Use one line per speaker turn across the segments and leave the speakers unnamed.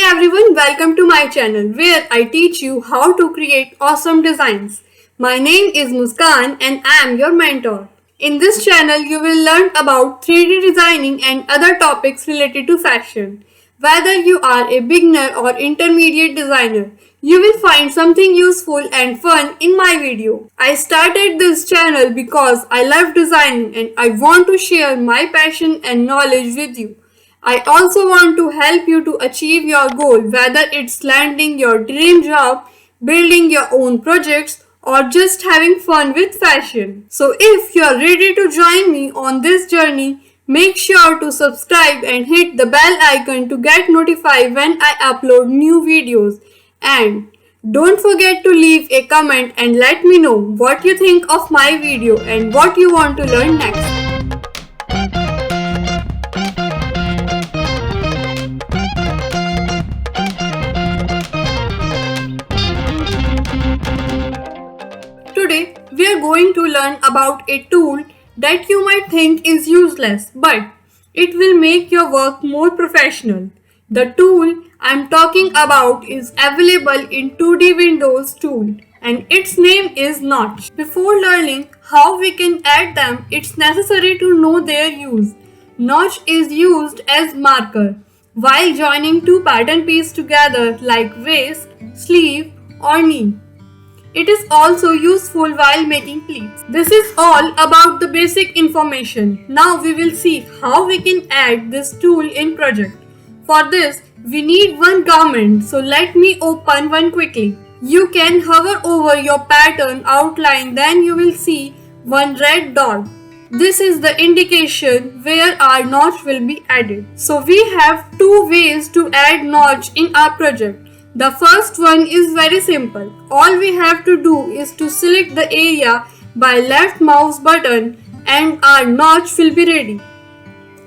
everyone, welcome to my channel where I teach you how to create awesome designs. My name is Muskan and I am your mentor. In this channel, you will learn about 3D designing and other topics related to fashion. Whether you are a beginner or intermediate designer, you will find something useful and fun in my video. I started this channel because I love designing and I want to share my passion and knowledge with you. I also want to help you to achieve your goal, whether it's landing your dream job, building your own projects, or just having fun with fashion. So if you are ready to join me on this journey, make sure to subscribe and hit the bell icon to get notified when I upload new videos. And don't forget to leave a comment and let me know what you think of my video and what you want to learn next. Today, we are going to learn about a tool that you might think is useless, but it will make your work more professional. The tool I'm talking about is available in 2D Windows tool and its name is Notch. Before learning how we can add them, it's necessary to know their use. Notch is used as marker while joining two pattern pieces together like waist, sleeve or knee. It is also useful while making pleats. This is all about the basic information. Now we will see how we can add this tool in project. For this, we need one garment, so let me open one quickly. You can hover over your pattern outline, then you will see one red dot. This is the indication where our notch will be added. So we have two ways to add notch in our project. The first one is very simple. All we have to do is to select the area by left mouse button and our notch will be ready.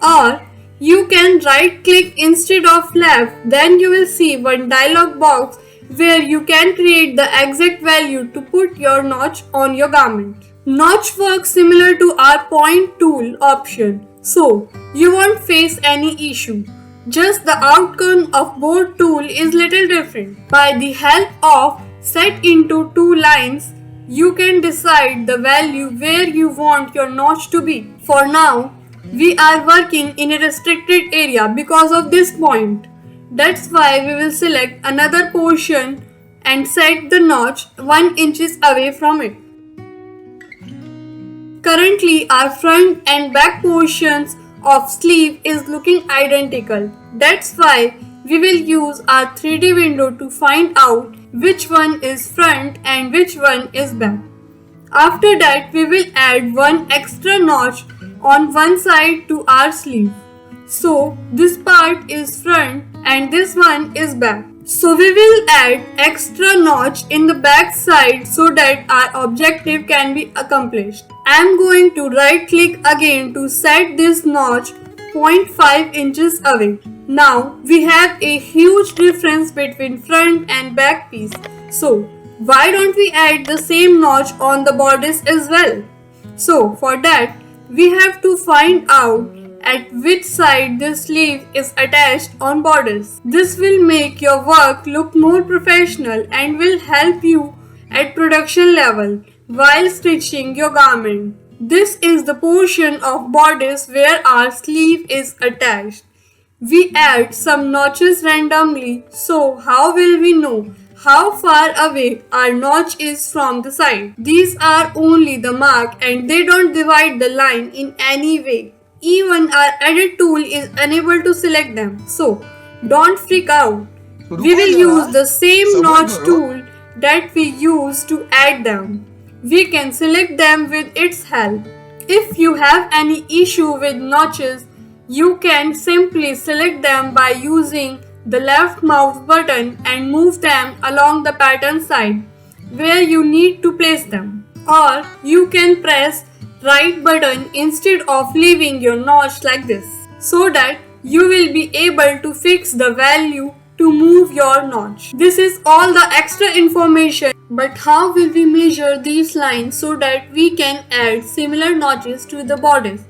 Or you can right click instead of left, then you will see one dialog box where you can create the exact value to put your notch on your garment. Notch works similar to our point tool option, so you won't face any issue. Just the outcome of both tool is little different. By the help of set into two lines, you can decide the value where you want your notch to be. For now, we are working in a restricted area because of this point. That's why we will select another portion and set the notch 1 inch away from it. Currently, our front and back portions of sleeve is looking identical. That's why we will use our 3D window to find out which one is front and which one is back. After that, we will add one extra notch on one side to our sleeve. So this part is front and this one is back. So we will add extra notch in the back side so that our objective can be accomplished. I am going to right click again to set this notch 0.5 inches away. Now we have a huge difference between front and back piece. So why don't we add the same notch on the bodice as well? So for that we have to find out at which side the sleeve is attached on bodice. This will make your work look more professional and will help you at production level while stitching your garment. This is the portion of bodice where our sleeve is attached. We add some notches randomly, so how will we know how far away our notch is from the side? These are only the mark and they don't divide the line in any way. Even our edit tool is unable to select them, so don't freak out. We will use the same notch tool that we use to add them. We can select them with its help. If you have any issue with notches, you can simply select them by using the left mouse button and move them along the pattern side where you need to place them. Or you can press right button instead of leaving your notch like this, so that you will be able to fix the value to move your notch. This is all the extra information, but how will we measure these lines so that we can add similar notches to the bodice?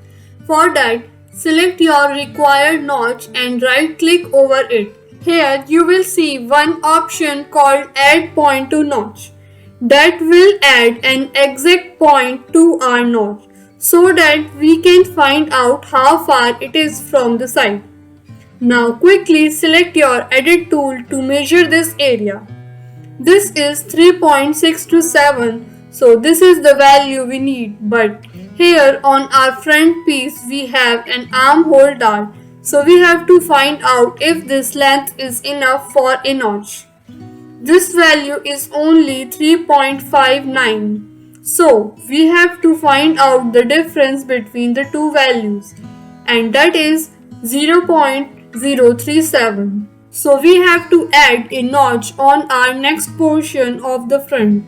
For that, select your required notch and right click over it. Here you will see one option called add point to notch. That will add an exact point to our notch so that we can find out how far it is from the side. Now quickly select your edit tool to measure this area. This is 3.627, so this is the value we need, but here on our front piece we have an armhole dart, so we have to find out if this length is enough for a notch. This value is only 3.59, so we have to find out the difference between the two values, and that is 0.037. So we have to add a notch on our next portion of the front.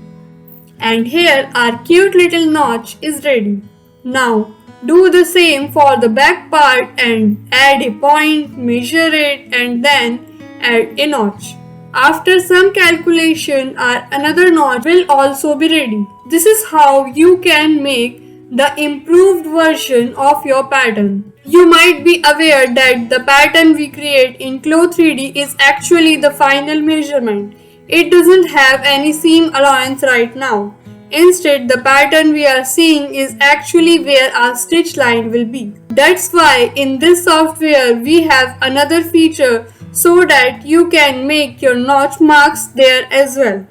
And here our cute little notch is ready. Now do the same for the back part and add a point, measure it and then add a notch. After some calculation, our another notch will also be ready. This is how you can make the improved version of your pattern. You might be aware that the pattern we create in CLO3D is actually the final measurement. It doesn't have any seam allowance right now. Instead, the pattern we are seeing is actually where our stitch line will be. That's why in this software we have another feature so that you can make your notch marks there as well.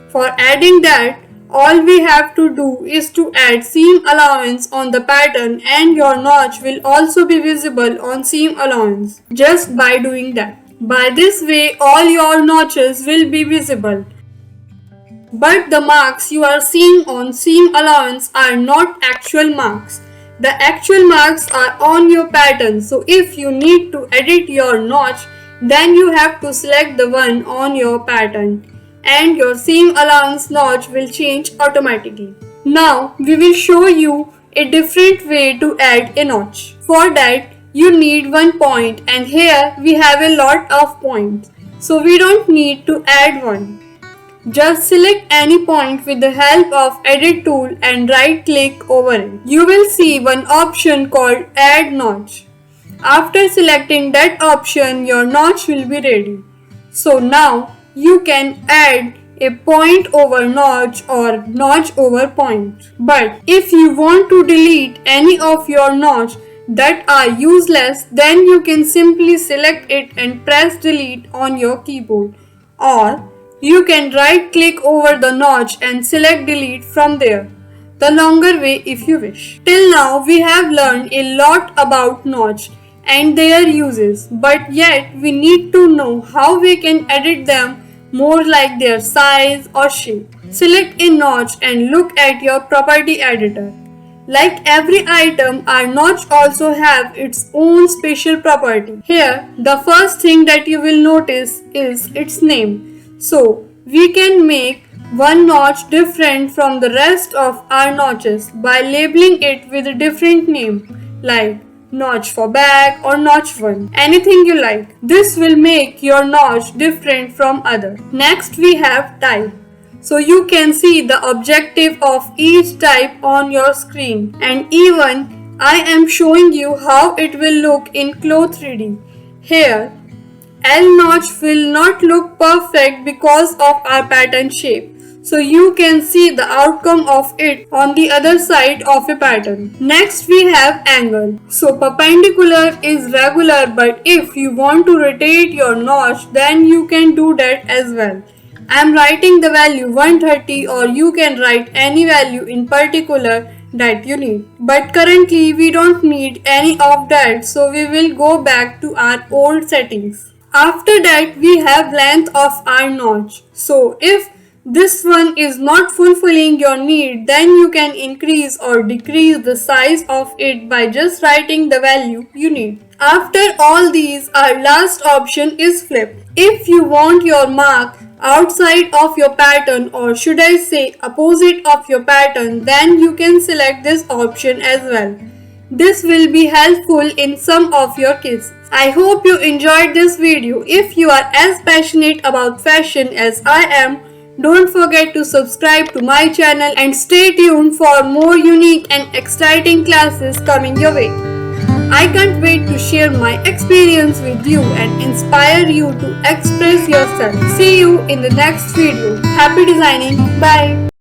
For adding that, all we have to do is to add seam allowance on the pattern and your notch will also be visible on seam allowance just by doing that. By this way, all your notches will be visible. But the marks you are seeing on seam allowance are not actual marks. The actual marks are on your pattern, so if you need to edit your notch, then you have to select the one on your pattern and your seam allowance notch will change automatically. Now we will show you a different way to add a notch. For that you need one point and here we have a lot of points, so we don't need to add one. Just select any point with the help of edit tool and right click over it. You will see one option called add notch. After selecting that option, your notch will be ready. So now you can add a point over notch or notch over point. But if you want to delete any of your notch that are useless, then you can simply select it and press delete on your keyboard, or you can right click over the notch and select delete from there, the longer way if you wish. Till now we have learned a lot about notch and their uses, but yet we need to know how we can edit them more, like their size or shape. Select a notch and look at your property editor. Like every item, our notch also have its own special property. Here, the first thing that you will notice is its name. So, we can make one notch different from the rest of our notches by labeling it with a different name, like notch for back or notch 1, anything you like. This will make your notch different from other. Next we have type. So you can see the objective of each type on your screen, and even I am showing you how it will look in CLO3D. Here, L notch will not look perfect because of our pattern shape. So you can see the outcome of it on the other side of a pattern. Next we have angle. So perpendicular is regular, but if you want to rotate your notch, then you can do that as well. I am writing the value 130, or you can write any value in particular that you need. But currently we don't need any of that, so we will go back to our old settings. After that we have length of our notch. So if this one is not fulfilling your need, then you can increase or decrease the size of it by just writing the value you need. After all these, our last option is flip. If you want your mark outside of your pattern, or should I say opposite of your pattern, then you can select this option as well. This will be helpful in some of your cases. I hope you enjoyed this video. If you are as passionate about fashion as I am, don't forget to subscribe to my channel and stay tuned for more unique and exciting classes coming your way. I can't wait to share my experience with you and inspire you to express yourself. See you in the next video. Happy designing. Bye.